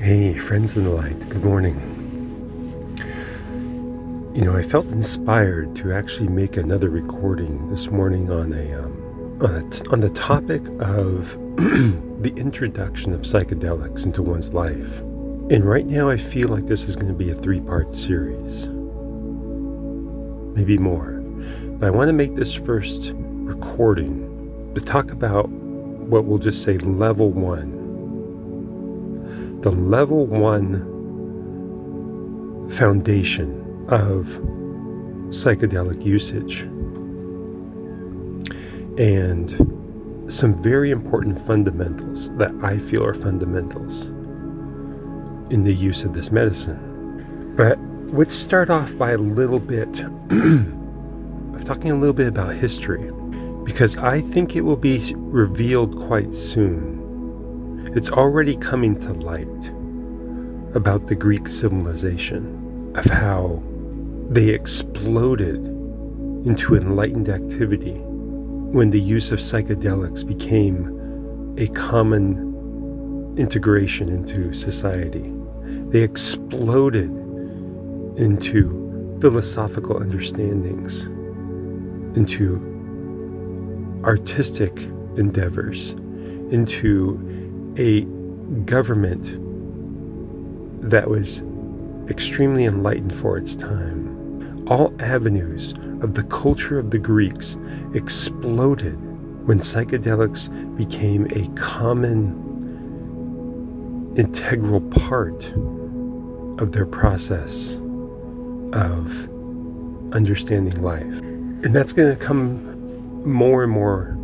Hey, friends in the light, good morning. I felt inspired to actually make another recording this morning on the topic of the introduction of psychedelics into one's life. And right now I feel like this is going to be a 3-part series, maybe more. But I want to make this first recording to talk about what we'll just say level 1. The level 1 foundation of psychedelic usage, and some very important fundamentals that I feel are fundamentals in the use of this medicine. But let's start off by a little bit of talking a little bit about history, because I think it will be revealed quite soon. It's already coming to light about the Greek civilization, of how they exploded into enlightened activity when the use of psychedelics became a common integration into society. They exploded into philosophical understandings, into artistic endeavors, into a government that was extremely enlightened for its time. All avenues of the culture of the Greeks exploded when psychedelics became a common, integral part of their process of understanding life. And that's going to come more and more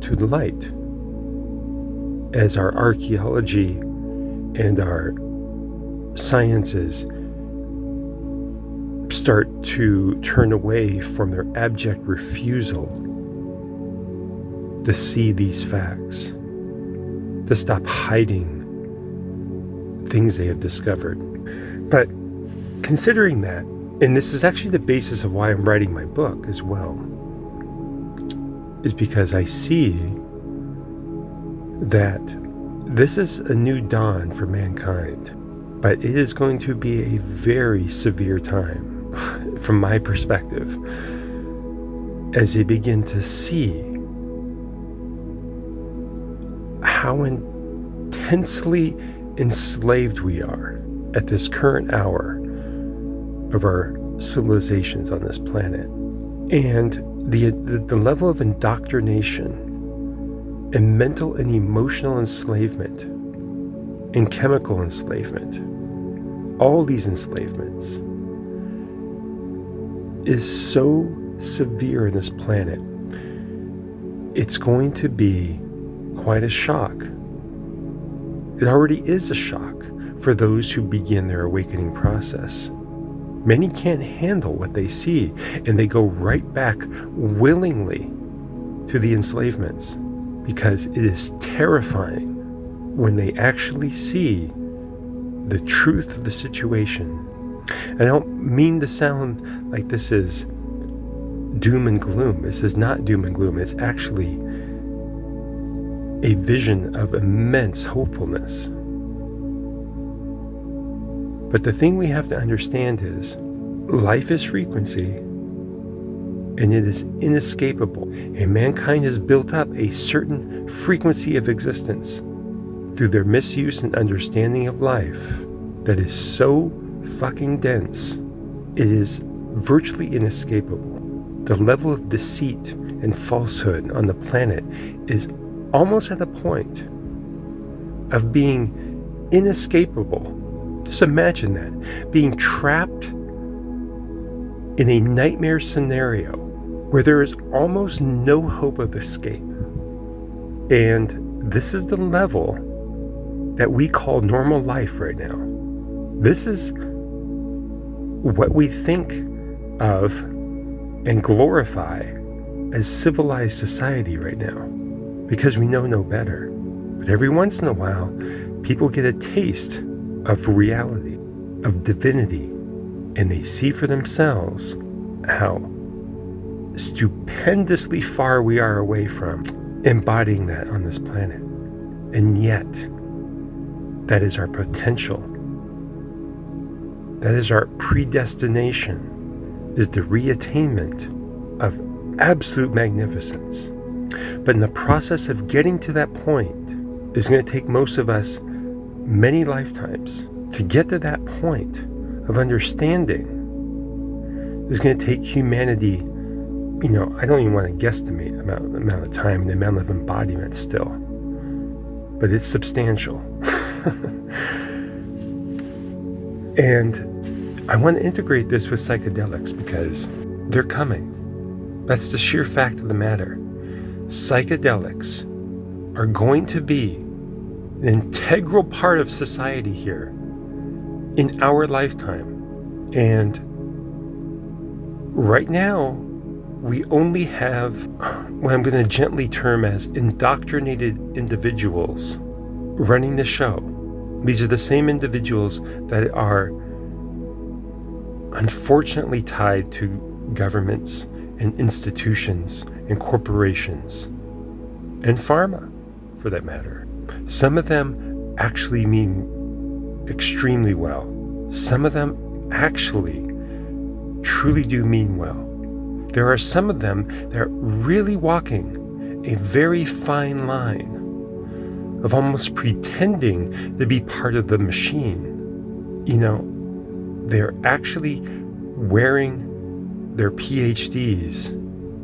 to the light as our archaeology and our sciences start to turn away from their abject refusal to see these facts, to stop hiding things they have discovered. But considering that, and this is actually the basis of why I'm writing my book as well, is because I see that this is a new dawn for mankind, but it is going to be a very severe time from my perspective, as they begin to see how intensely enslaved we are at this current hour of our civilizations on this planet, and the level of indoctrination and mental and emotional enslavement and chemical enslavement, all these enslavements, is so severe in this planet. It's going to be quite a shock. It already is a shock for those who begin their awakening process. Many can't handle what they see, and they go right back willingly to the enslavements, because it is terrifying when they actually see the truth of the situation. I don't mean to sound like this is doom and gloom. This is not doom and gloom. It's actually a vision of immense hopefulness. But the thing we have to understand is life is frequency, and it is inescapable. And mankind has built up a certain frequency of existence through their misuse and understanding of life that is so fucking dense, it is virtually inescapable. The level of deceit and falsehood on the planet is almost at a point of being inescapable. Just imagine that, being trapped in a nightmare scenario where there is almost no hope of escape. And this is the level that we call normal life right now. This is what we think of and glorify as civilized society right now, because we know no better. But every once in a while, people get a taste of reality, of divinity, and they see for themselves how stupendously far we are away from embodying that on this planet. And yet, That is our potential. That is our predestination, is the reattainment of absolute magnificence. But in the process of getting to that point, it's going to take most of us many lifetimes. To get to that point of understanding is going to take humanity, I don't even want to guesstimate the amount of time and the amount of embodiment still. But it's substantial. And I want to integrate this with psychedelics because they're coming. That's the sheer fact of the matter. Psychedelics are going to be an integral part of society here in our lifetime. And right now, we only have what I'm going to gently term as indoctrinated individuals running the show. These are the same individuals that are unfortunately tied to governments and institutions and corporations and pharma, for that matter. Some of them actually mean extremely well. Some of them actually truly do mean well. There are some of them that are really walking a very fine line of almost pretending to be part of the machine. They're actually wearing their PhDs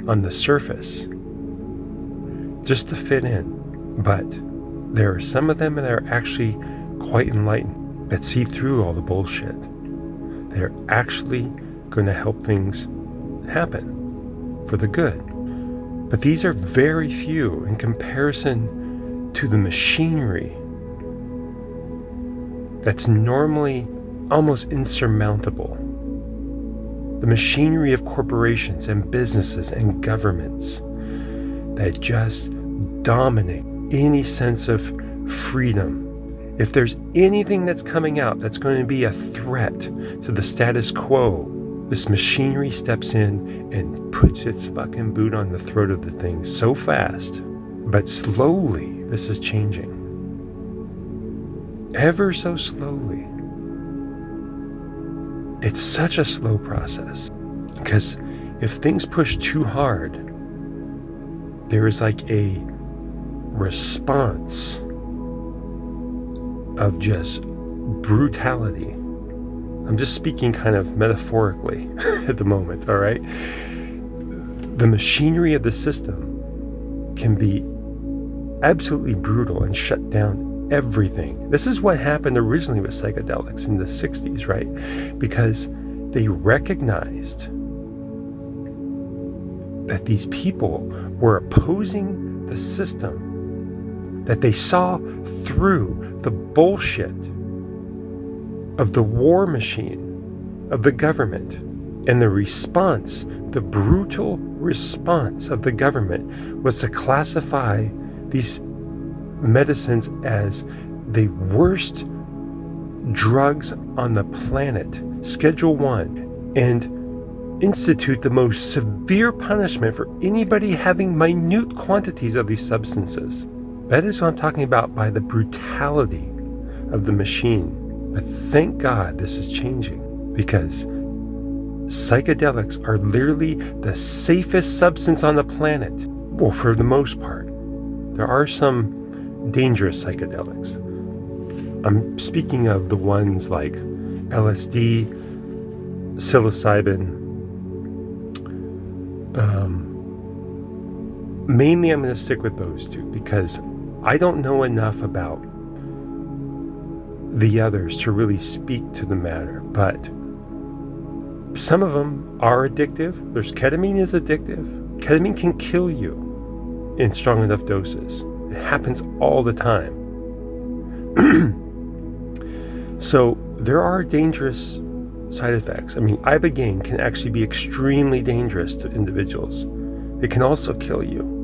on the surface just to fit in. But there are some of them that are actually quite enlightened, that see through all the bullshit. They're actually going to help things happen for the good. But these are very few in comparison to the machinery that's normally almost insurmountable. The machinery of corporations and businesses and governments that just dominate any sense of freedom. If there's anything that's coming out that's going to be a threat to the status quo, this machinery steps in and puts its fucking boot on the throat of the thing so fast. But slowly, this is changing. Ever so slowly. It's such a slow process. Because if things push too hard, there is like a response of just brutality. I'm just speaking kind of metaphorically at the moment, all right? The machinery of the system can be absolutely brutal and shut down everything. This is what happened originally with psychedelics in the 60s, right? Because they recognized that these people were opposing the system, that they saw through the bullshit of the war machine, of the government. And the response, the brutal response of the government was to classify these medicines as the worst drugs on the planet, Schedule 1, and institute the most severe punishment for anybody having minute quantities of these substances. That is what I'm talking about by the brutality of the machine. But thank God this is changing, because psychedelics are literally the safest substance on the planet. Well, for the most part. There are some dangerous psychedelics. I'm speaking of the ones like LSD, psilocybin. Mainly I'm going to stick with those two because I don't know enough about the others to really speak to the matter, but some of them are addictive. Ketamine is addictive. Ketamine can kill you in strong enough doses. It happens all the time. So there are dangerous side effects. I mean, ibogaine can actually be extremely dangerous to individuals. It can also kill you.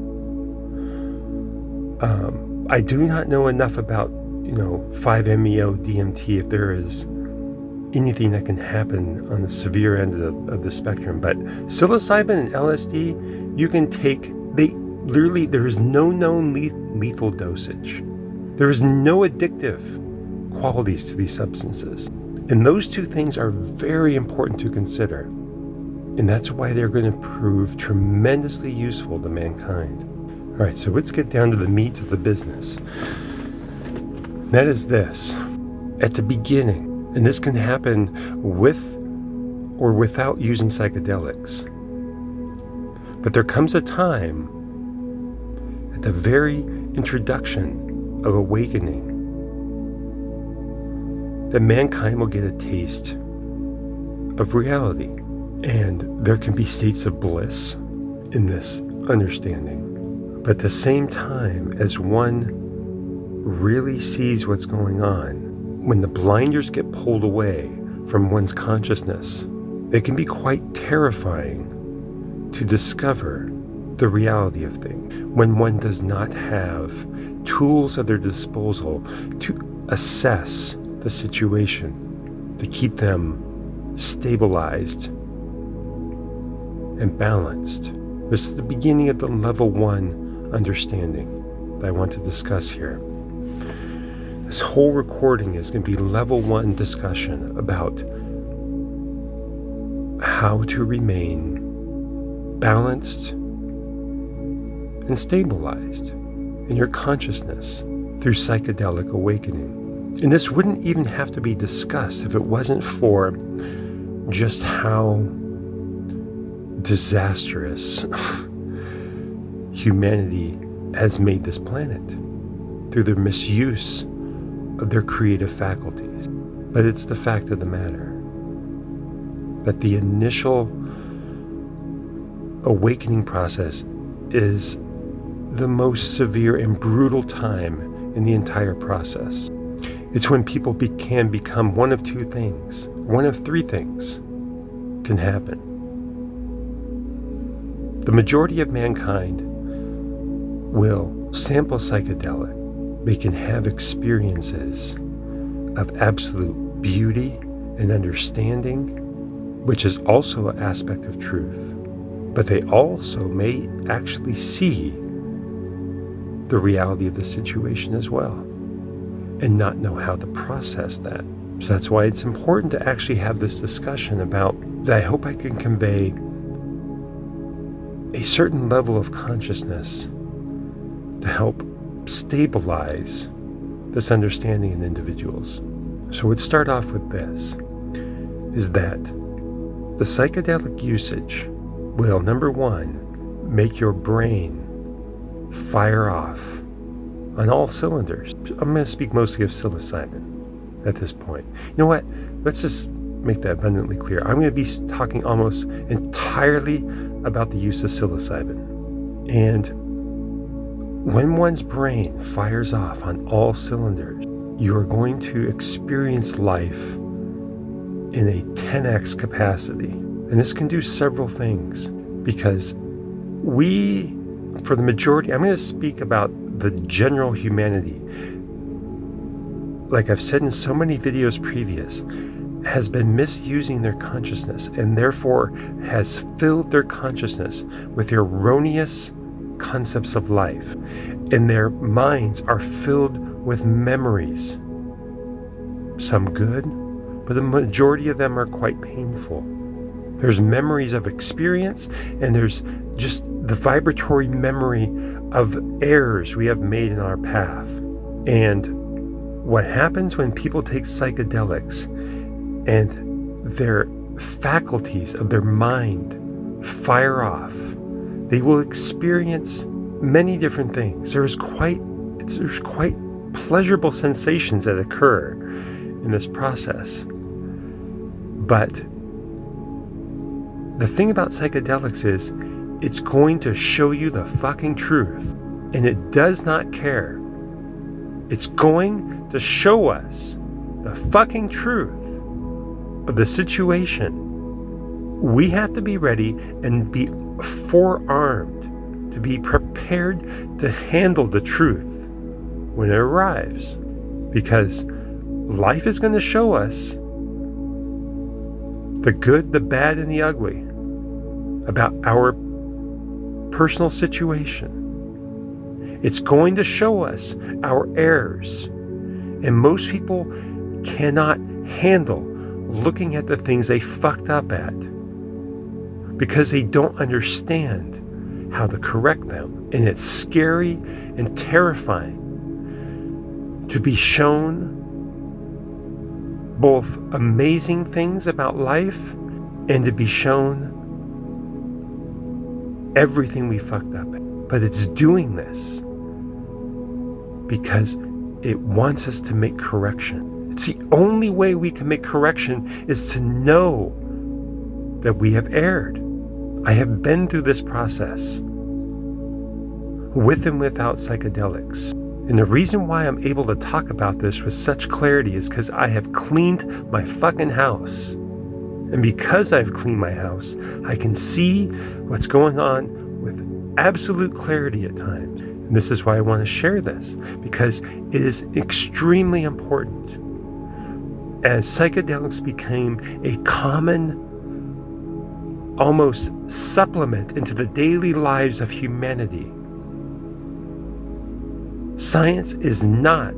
I do not know enough about 5-MeO DMT, if there is anything that can happen on the severe end of the spectrum. But psilocybin and LSD, you can take, there is no known lethal dosage. There is no addictive qualities to these substances. And those two things are very important to consider. And that's why they're going to prove tremendously useful to mankind. All right, so let's get down to the meat of the business. That is this. At the beginning, and this can happen with or without using psychedelics, but there comes a time at the very introduction of awakening that mankind will get a taste of reality. And there can be states of bliss in this understanding. But at the same time, as one really sees what's going on, when the blinders get pulled away from one's consciousness, it can be quite terrifying to discover the reality of things when one does not have tools at their disposal to assess the situation, to keep them stabilized and balanced. This is the beginning of the level 1 understanding that I want to discuss here. This whole recording is going to be level 1 discussion about how to remain balanced and stabilized in your consciousness through psychedelic awakening. And this wouldn't even have to be discussed if it wasn't for just how disastrous humanity has made this planet through their misuse of their creative faculties. But it's the fact of the matter that the initial awakening process is the most severe and brutal time in the entire process. It's when people can become one of two things. One of three things can happen. The majority of mankind will sample psychedelic. They can have experiences of absolute beauty and understanding, which is also an aspect of truth. But they also may actually see the reality of the situation as well and not know how to process that. So that's why it's important to actually have this discussion about that. I hope I can convey a certain level of consciousness to help stabilize this understanding in individuals. So let's start off with this, is that the psychedelic usage will, number one, make your brain fire off on all cylinders. I'm going to speak mostly of psilocybin at this point. You know what? Let's just make that abundantly clear. I'm going to be talking almost entirely about the use of psilocybin. And when one's brain fires off on all cylinders, you are going to experience life in a 10x capacity. And this can do several things, because we, for the majority, I'm going to speak about the general humanity, like I've said in so many videos previous, has been misusing their consciousness and therefore has filled their consciousness with erroneous concepts of life. And their minds are filled with memories, some good, but the majority of them are quite painful. There's memories of experience, and there's just the vibratory memory of errors we have made in our path. And what happens when people take psychedelics and their faculties of their mind fire off, they will experience many different things. There's quite pleasurable sensations that occur in this process. But the thing about psychedelics is it's going to show you the fucking truth, and it does not care. It's going to show us the fucking truth of the situation. We have to be ready and be forearmed to be prepared to handle the truth when it arrives, because life is going to show us the good, the bad, and the ugly about our personal situation. It's going to show us our errors. And most people cannot handle looking at the things they fucked up at because they don't understand how to correct them. And it's scary and terrifying to be shown both amazing things about life and to be shown everything we fucked up at. But it's doing this because it wants us to make correction. It's the only way we can make correction is to know that we have erred. I have been through this process with and without psychedelics. And the reason why I'm able to talk about this with such clarity is because I have cleaned my fucking house. And because I've cleaned my house, I can see what's going on with absolute clarity at times. And this is why I want to share this, because it is extremely important. As psychedelics became a common, almost supplement into the daily lives of humanity, science is not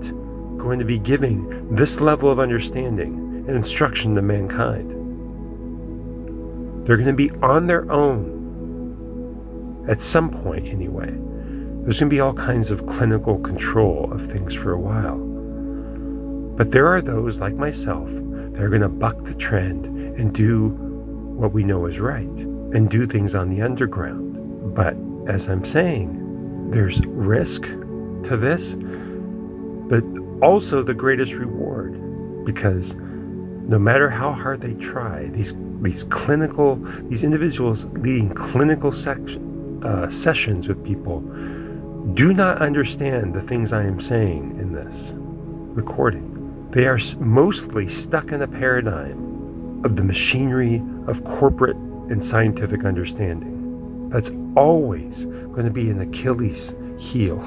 going to be giving this level of understanding and instruction to mankind. They're going to be on their own at some point anyway. There's going to be all kinds of clinical control of things for a while. But there are those like myself that are going to buck the trend and do what we know is right and do things on the underground. But as I'm saying, there's risk to this, but also the greatest reward, because no matter how hard they try, these individuals leading clinical sessions with people do not understand the things I am saying in this recording. They are mostly stuck in a paradigm of the machinery of corporate and scientific understanding. That's always going to be an Achilles heel,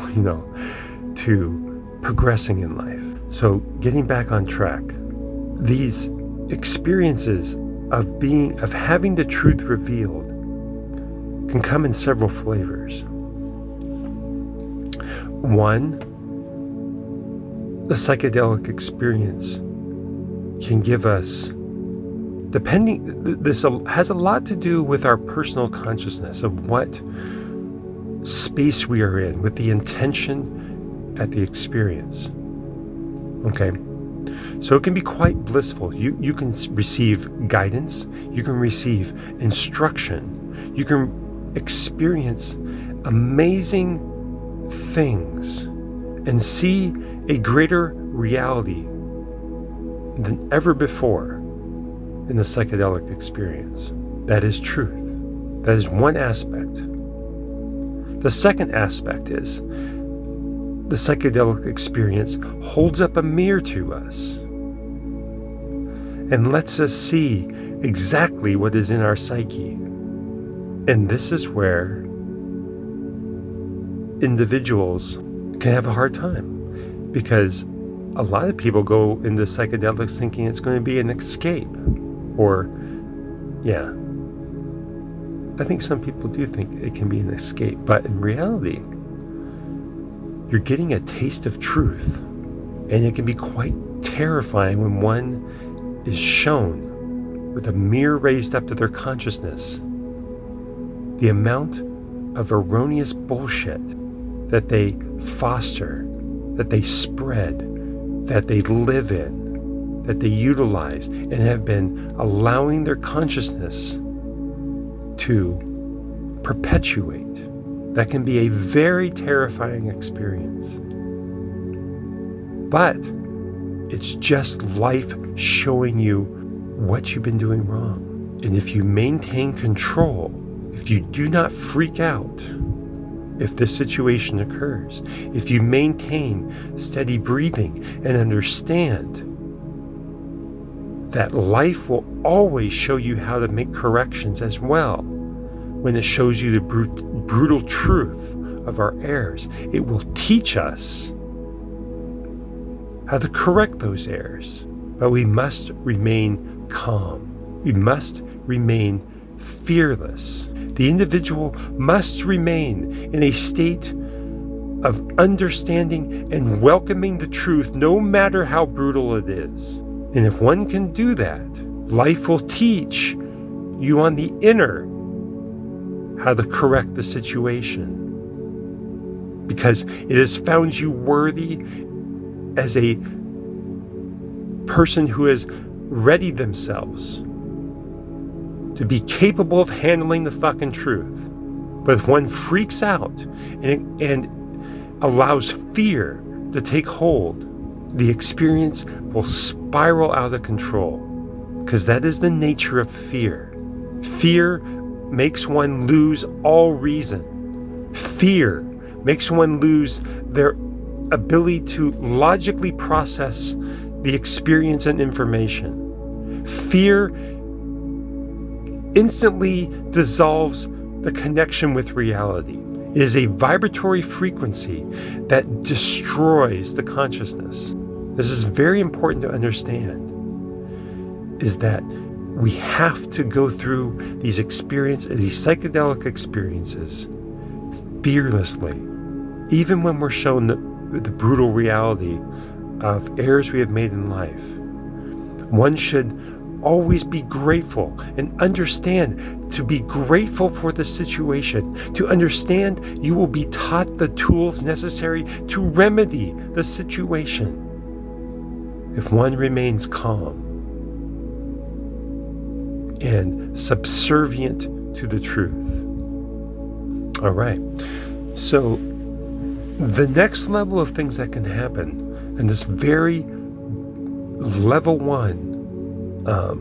to progressing in life. So getting back on track, these experiences of having the truth revealed can come in several flavors. One, the psychedelic experience can give us, this has a lot to do with our personal consciousness of what space we are in, with the intention at the experience. Okay? So it can be quite blissful. You can receive guidance, you can receive instruction, you can experience amazing things and see a greater reality than ever before in the psychedelic experience. That is truth. That is one aspect. The second aspect is the psychedelic experience holds up a mirror to us and lets us see exactly what is in our psyche. And this is where individuals can have a hard time, because a lot of people go into psychedelics thinking it's going to be an escape. I think some people do think it can be an escape, but in reality, you're getting a taste of truth, and it can be quite terrifying when one is shown with a mirror raised up to their consciousness the amount of erroneous bullshit that they foster, that they spread, that they live in, that they utilize, and have been allowing their consciousness to perpetuate. That can be a very terrifying experience. But it's just life showing you what you've been doing wrong. And if you maintain control, if you do not freak out if this situation occurs, if you maintain steady breathing and understand that life will always show you how to make corrections as well. When it shows you the brutal truth of our errors, it will teach us how to correct those errors. But we must remain calm. We must remain fearless. The individual must remain in a state of understanding and welcoming the truth, no matter how brutal it is. And if one can do that, life will teach you on the inner how to correct the situation, because it has found you worthy as a person who has readied themselves to be capable of handling the fucking truth. But if one freaks out and allows fear to take hold, the experience will spiral out of control, because that is the nature of fear. Fear makes one lose all reason. Fear makes one lose their ability to logically process the experience and information. Fear instantly dissolves the connection with reality. It is a vibratory frequency that destroys the consciousness. This is very important to understand, is that we have to go through these experiences, these psychedelic experiences, fearlessly, even when we're shown the brutal reality of errors we have made in life. One should always be grateful and understand to be grateful for the situation, to understand you will be taught the tools necessary to remedy the situation if one remains calm and subservient to the truth. All right, so the next level of things that can happen, and this very level one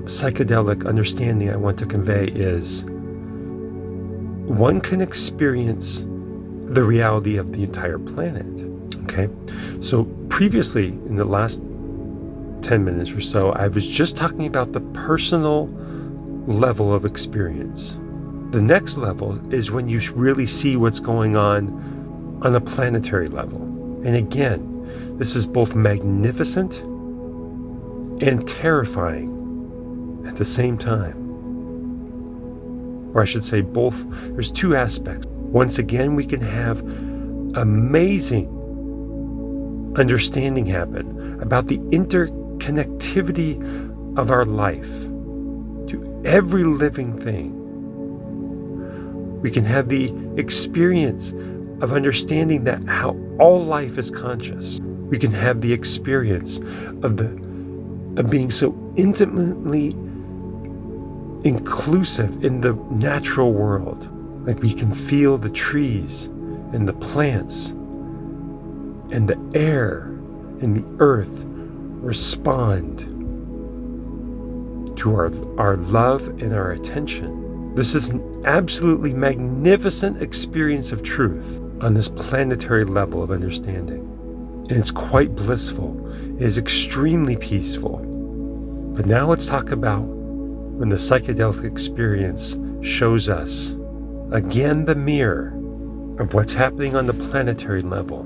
psychedelic understanding I want to convey, is one can experience the reality of the entire planet. Okay, so previously in the last 10 minutes or so, I was just talking about the personal level of experience. The next level is when you really see what's going on a planetary level. And again, this is both magnificent and terrifying at the same time. Or I should say both. There's two aspects. Once again, we can have amazing understanding happen about the interconnectivity of our life to every living thing. We can have the experience of understanding that how all life is conscious. We can have the experience of being so intimately inclusive in the natural world. Like we can feel the trees and the plants and the air and the earth respond to our love and our attention. This is an absolutely magnificent experience of truth on this planetary level of understanding. And it's quite blissful. It is extremely peaceful. But now let's talk about when the psychedelic experience shows us, again, the mirror of what's happening on the planetary level.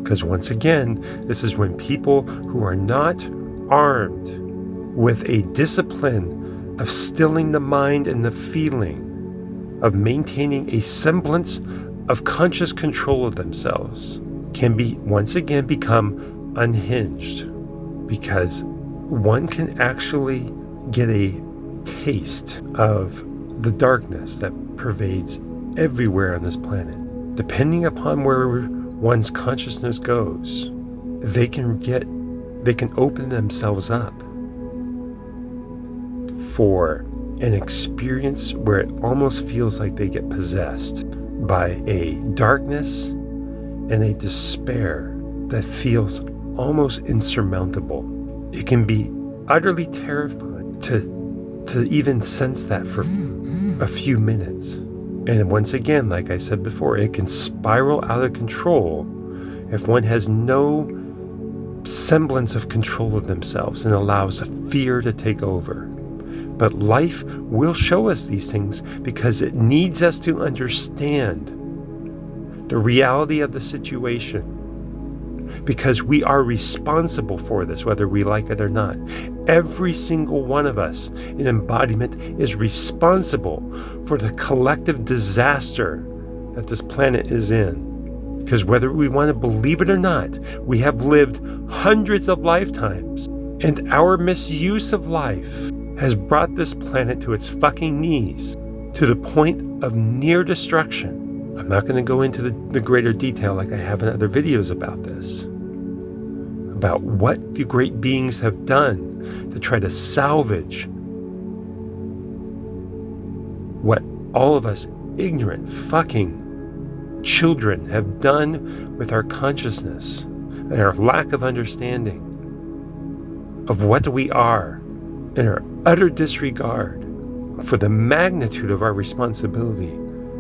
Because once again, this is when people who are not armed with a discipline of stilling the mind and the feeling, of maintaining a semblance of conscious control of themselves, can be once again become unhinged, because one can actually get a taste of the darkness that pervades everywhere on this planet. Depending upon where one's consciousness goes, they can open themselves up for an experience where it almost feels like they get possessed by a darkness and a despair that feels almost insurmountable. It can be utterly terrifying to even sense that for a few minutes. And once again, like I said before, it can spiral out of control if one has no semblance of control of themselves and allows fear to take over. But life will show us these things because it needs us to understand the reality of the situation. Because we are responsible for this, whether we like it or not. Every single one of us in embodiment is responsible for the collective disaster that this planet is in. Because whether we want to believe it or not, we have lived hundreds of lifetimes, and our misuse of life has brought this planet to its fucking knees, to the point of near destruction. I'm not going to go into the greater detail like I have in other videos about this, about what the great beings have done to try to salvage what all of us ignorant fucking children have done with our consciousness and our lack of understanding of what we are, and our utter disregard for the magnitude of our responsibility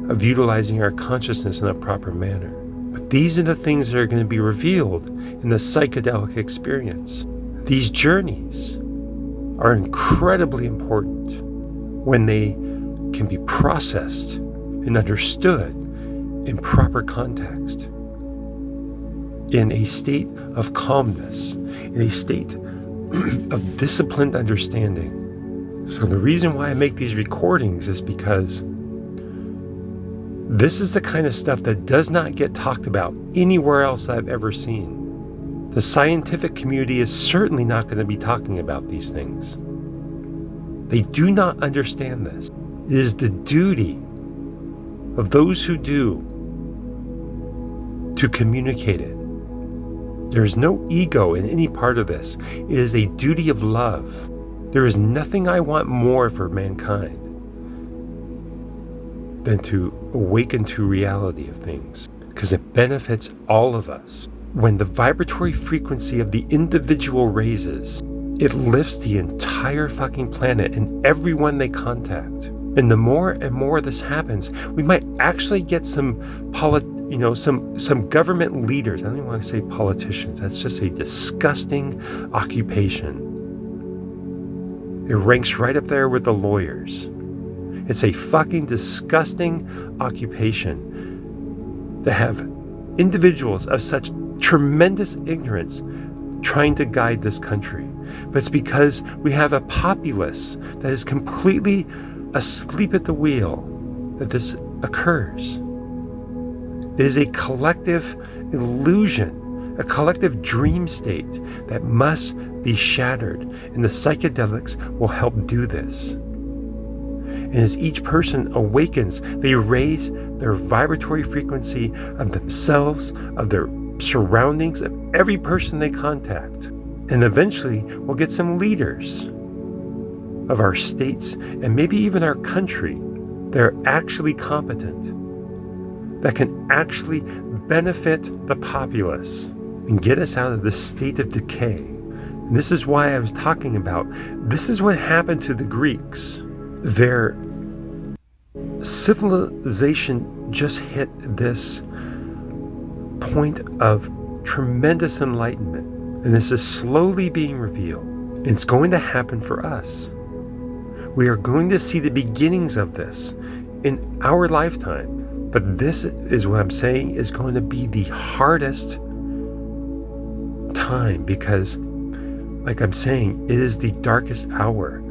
of utilizing our consciousness in a proper manner. But these are the things that are going to be revealed in the psychedelic experience. These journeys are incredibly important when they can be processed and understood in proper context, in a state of calmness, in a state of disciplined understanding. So the reason why I make these recordings is because this is the kind of stuff that does not get talked about anywhere else I've ever seen. The scientific community is certainly not going to be talking about these things. They do not understand this. It is the duty of those who do to communicate it. There is no ego in any part of this. It is a duty of love. There is nothing I want more for mankind than to awaken to reality of things, because it benefits all of us. When the vibratory frequency of the individual raises, it lifts the entire fucking planet and everyone they contact. And the more and more this happens, we might actually get some government leaders. I don't even want to say politicians. That's just a disgusting occupation. It ranks right up there with the lawyers. It's a fucking disgusting occupation to have individuals of such tremendous ignorance trying to guide this country. But it's because we have a populace that is completely asleep at the wheel that this occurs. It is a collective illusion, a collective dream state that must be shattered, and the psychedelics will help do this. And as each person awakens, they raise their vibratory frequency of themselves, of their surroundings, of every person they contact. And eventually, we'll get some leaders of our states and maybe even our country that are actually competent, that can actually benefit the populace and get us out of this state of decay. And this is why I was talking about, this is what happened to the Greeks. Their civilization just hit this point of tremendous enlightenment. And this is slowly being revealed. And it's going to happen for us. We are going to see the beginnings of this in our lifetime. But this is what I'm saying is going to be the hardest time, because, like I'm saying, it is the darkest hour.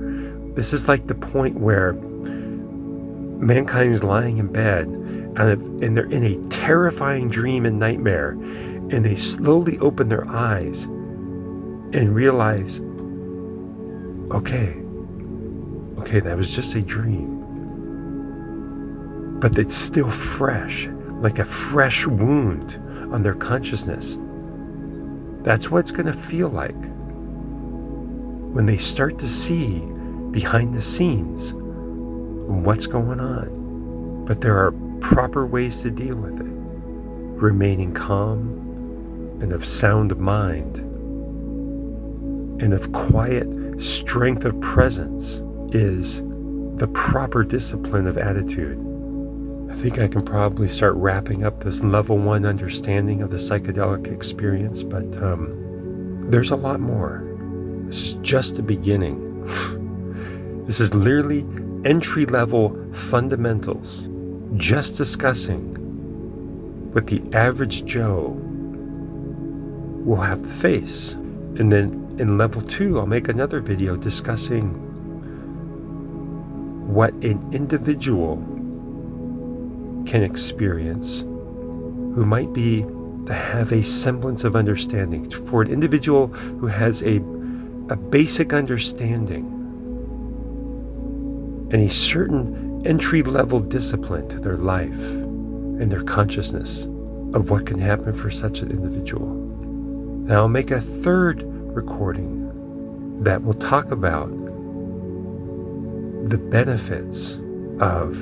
This is like the point where mankind is lying in bed and they're in a terrifying dream and nightmare, and they slowly open their eyes and realize, okay, that was just a dream. But it's still fresh, like a fresh wound on their consciousness. That's what it's going to feel like when they start to see behind the scenes what's going on. But there are proper ways to deal with it. Remaining calm and of sound mind and of quiet strength of presence is the proper discipline of attitude. I think I can probably start wrapping up this level 1 understanding of the psychedelic experience, but there's a lot more. This is just the beginning. This is literally entry-level fundamentals, just discussing what the average Joe will have to face. And then in level 2, I'll make another video discussing what an individual can experience who might be to have a semblance of understanding, for an individual who has a basic understanding and a certain entry-level discipline to their life and their consciousness of what can happen for such an individual. Now I'll make a third recording that will talk about the benefits of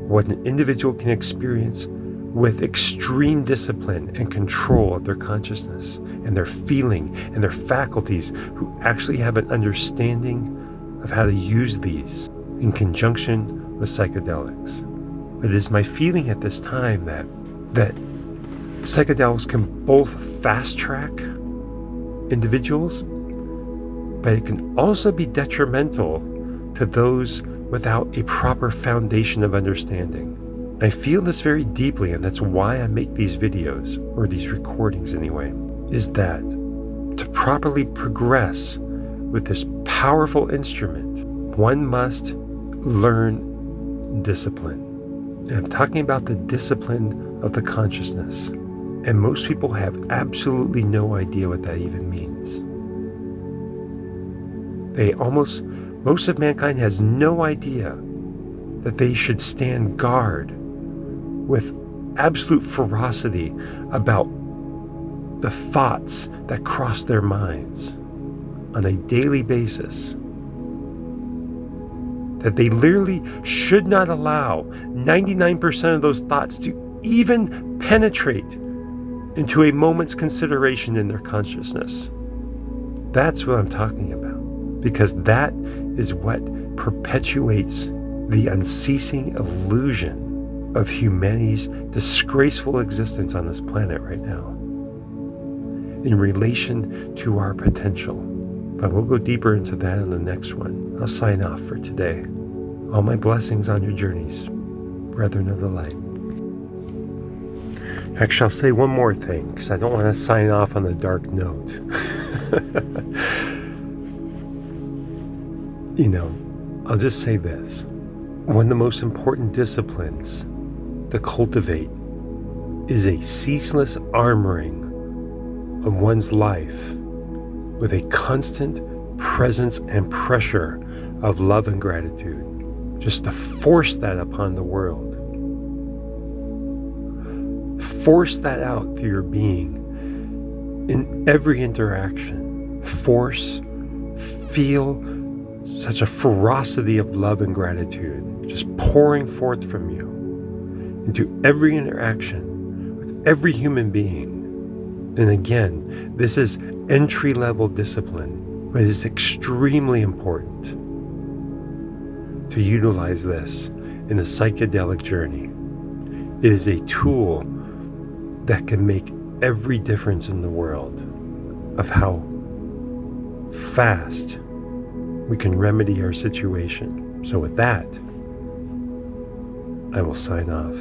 what an individual can experience with extreme discipline and control of their consciousness and their feeling and their faculties, who actually have an understanding of how to use these in conjunction with psychedelics. But it is my feeling at this time that psychedelics can both fast track individuals, but it can also be detrimental to those without a proper foundation of understanding. I feel this very deeply, and that's why I make these videos, or these recordings anyway, is that to properly progress with this powerful instrument, one must learn discipline. And I'm talking about the discipline of the consciousness. And most people have absolutely no idea what that even means. Most of mankind has no idea that they should stand guard with absolute ferocity about the thoughts that cross their minds on a daily basis. That they literally should not allow 99% of those thoughts to even penetrate into a moment's consideration in their consciousness. That's what I'm talking about, because that is what perpetuates the unceasing illusion of humanity's disgraceful existence on this planet right now in relation to our potential. But we'll go deeper into that in the next one. I'll sign off for today. All my blessings on your journeys, brethren of the light. Actually, I'll say one more thing, because I don't want to sign off on a dark note. I'll just say this. One of the most important disciplines to cultivate is a ceaseless armoring of one's life with a constant presence and pressure of love and gratitude, just to force that upon the world. Force that out through your being in every interaction. Feel such a ferocity of love and gratitude just pouring forth from you into every interaction with every human being. And again, this is entry-level discipline, but it is extremely important to utilize this in a psychedelic journey. It is a tool that can make every difference in the world of how fast we can remedy our situation. So with that, I will sign off.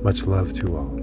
Much love to all.